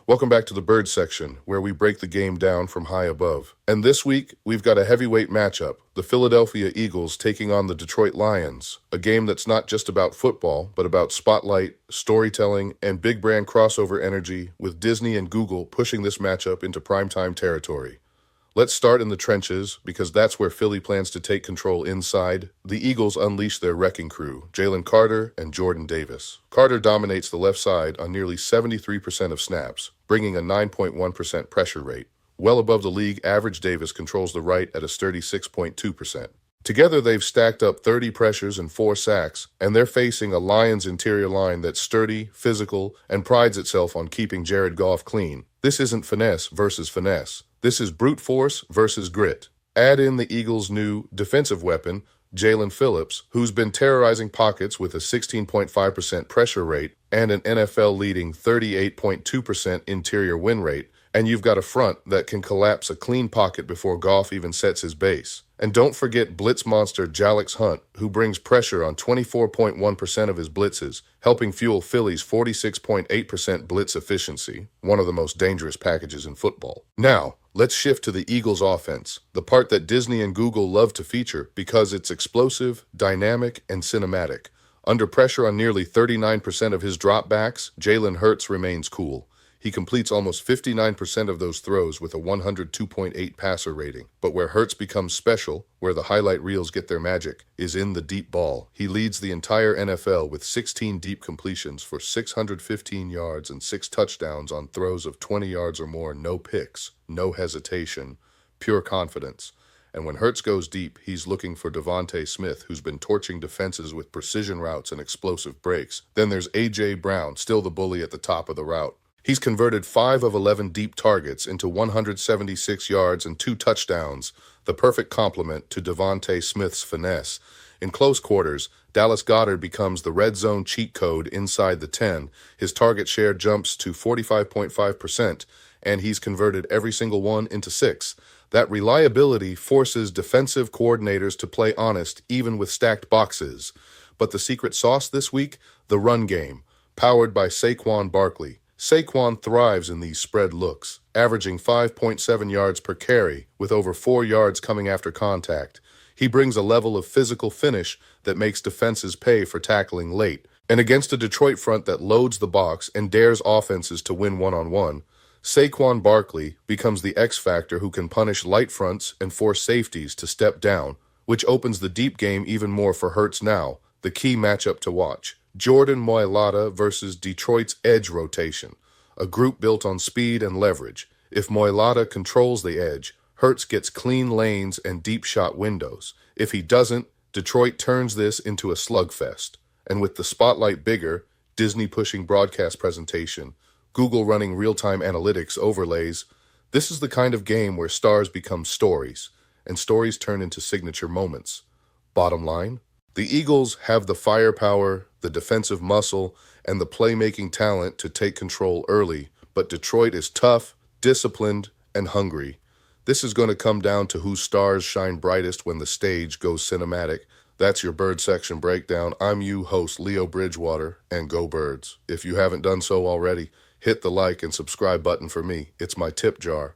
Welcome back to the bird section, where we break the game down from high above. And this week, we've got a heavyweight matchup, the Philadelphia Eagles taking on the Detroit Lions, a game that's not just about football, but about spotlight, storytelling, and big brand crossover energy, with Disney and Google pushing this matchup into primetime territory. Let's start in the trenches, because that's where Philly plans to take control inside. The Eagles unleash their wrecking crew, Jalen Carter and Jordan Davis. Carter dominates the left side on nearly 73% of snaps, bringing a 9.1% pressure rate. Well above the league average, Davis controls the right at a sturdy 6.2%. Together, they've stacked up 30 pressures and 4 sacks, and they're facing a Lions interior line that's sturdy, physical, and prides itself on keeping Jared Goff clean. This isn't finesse versus finesse. This is brute force versus grit. Add in the Eagles' new defensive weapon, Jalen Phillips, who's been terrorizing pockets with a 16.5% pressure rate and an NFL-leading 38.2% interior win rate, and you've got a front that can collapse a clean pocket before Goff even sets his base. And don't forget blitz monster Jalix Hunt, who brings pressure on 24.1% of his blitzes, helping fuel Philly's 46.8% blitz efficiency, one of the most dangerous packages in football. Now, let's shift to the Eagles' offense, the part that Disney and Google love to feature because it's explosive, dynamic, and cinematic. Under pressure on nearly 39% of his dropbacks, Jalen Hurts remains cool. He completes almost 59% of those throws with a 102.8 passer rating. But where Hurts becomes special, where the highlight reels get their magic, is in the deep ball. He leads the entire NFL with 16 deep completions for 615 yards and 6 touchdowns on throws of 20 yards or more, no picks, no hesitation, pure confidence. And when Hurts goes deep, he's looking for Devontae Smith, who's been torching defenses with precision routes and explosive breaks. Then there's A.J. Brown, still the bully at the top of the route. He's converted 5 of 11 deep targets into 176 yards and 2 touchdowns, the perfect complement to Devontae Smith's finesse. In close quarters, Dallas Goedert becomes the red zone cheat code inside the 10. His target share jumps to 45.5%, and he's converted every single one into 6. That reliability forces defensive coordinators to play honest, even with stacked boxes. But the secret sauce this week? The run game, powered by Saquon Barkley. Saquon thrives in these spread looks, averaging 5.7 yards per carry, with over 4 yards coming after contact. He brings a level of physical finish that makes defenses pay for tackling late. And against a Detroit front that loads the box and dares offenses to win one-on-one, Saquon Barkley becomes the X factor who can punish light fronts and force safeties to step down, which opens the deep game even more for Hurts now, the key matchup to watch. Jordan Mailata versus Detroit's edge rotation, a group built on speed and leverage. If Mailata controls the edge, Hurts gets clean lanes and deep shot windows. If he doesn't, Detroit turns this into a slugfest. And with the spotlight bigger, Disney pushing broadcast presentation, Google running real-time analytics overlays, this is the kind of game where stars become stories, and stories turn into signature moments. Bottom line, the Eagles have the firepower, the defensive muscle, and the playmaking talent to take control early, but Detroit is tough, disciplined, and hungry. This is going to come down to whose stars shine brightest when the stage goes cinematic. That's your Bird Section Breakdown. I'm you, host Leo Bridgewater, and go Birds. If you haven't done so already, hit the like and subscribe button for me. It's my tip jar.